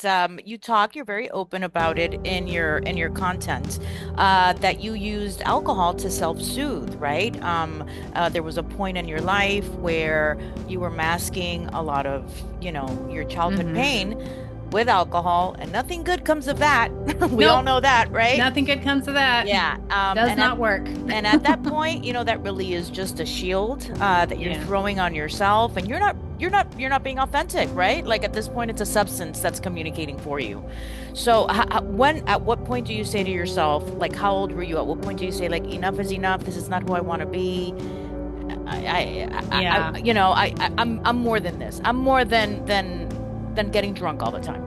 you're very open about it in your content, that you used alcohol to self-soothe, right? There was a point in your life where you were masking a lot of, your childhood Mm-hmm. pain with alcohol, and nothing good comes of that. We all Nope. know that, right? Nothing good comes of that. Yeah. Does not work. And at that point, that really is just a shield that you're Yeah. throwing on yourself, and you're not being authentic, right? Like at this point, it's a substance that's communicating for you. So at what point do you say to yourself, like, how old were you? At what point do you say, like, enough is enough? This is not who I want to be. Yeah. I'm more than this. I'm more than getting drunk all the time.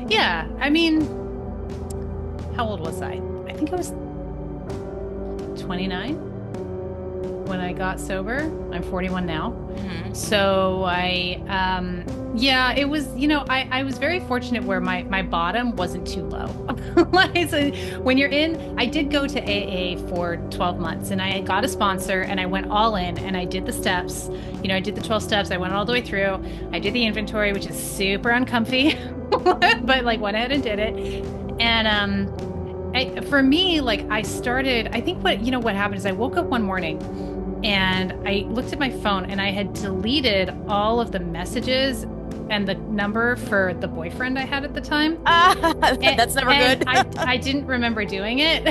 Yeah. I mean, how old was I? I think I was 29 when I got sober. I'm 41 now. Hmm. So yeah, it was, I was very fortunate where my bottom wasn't too low. Like, so when you're in, I did go to AA for 12 months and I got a sponsor and I went all in and I did the steps. I did the 12 steps. I went all the way through. I did the inventory, which is super uncomfy, but like went ahead and did it. And, for me, like I think what happened is I woke up one morning and I looked at my phone and I had deleted all of the messages and the number for the boyfriend I had at the time. That's never And good. I didn't remember doing it.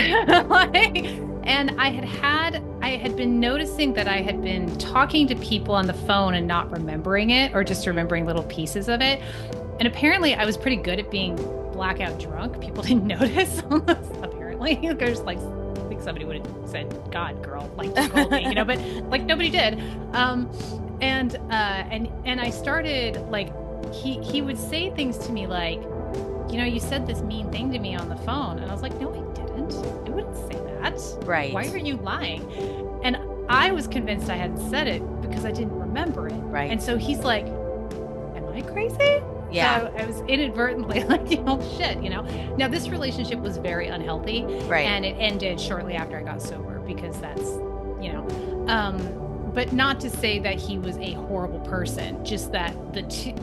Like, and I had been noticing that I had been talking to people on the phone and not remembering it or just remembering little pieces of it. And apparently I was pretty good at being blackout drunk. People didn't notice, apparently. There's like, I think somebody would have said, God, girl, like you told me, but like nobody did. And I started like, he would say things to me like, you said this mean thing to me on the phone. And I was like, no, I didn't. I wouldn't say that. Right. Why are you lying? And I was convinced I hadn't said it because I didn't remember it. Right. And so he's like, am I crazy? Yeah. So I was inadvertently like, shit. Now this relationship was very unhealthy Right. and it ended shortly after I got sober because that's, but not to say that he was a horrible person, just that the two,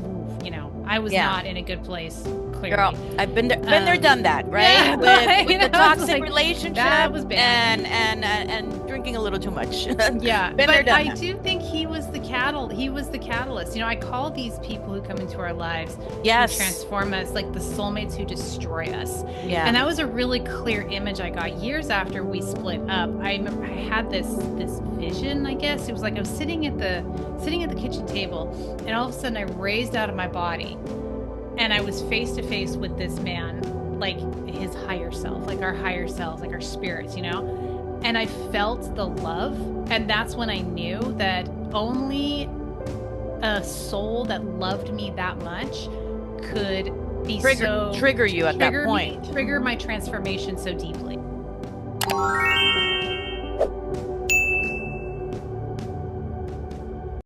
I was Yeah. not in a good place, Girl, clearly. I've been there, done that, right? Yeah, With the I was toxic like, relationship that was bad. and drinking a little too much. Yeah, Been there, but done I that. do think he was the He was the catalyst. I call these people who come into our lives who Yes. transform us like the soulmates who destroy us. Yeah. And that was a really clear image I got years after we split up. I remember I had this vision, I guess. It was like I was sitting at the kitchen table and all of a sudden I raised out of my body and I was face to face with this man, like his higher self, like our higher selves, like our spirits, and I felt the love. And that's when I knew that only a soul that loved me that much could be Trigger you at that point. trigger my transformation so deeply.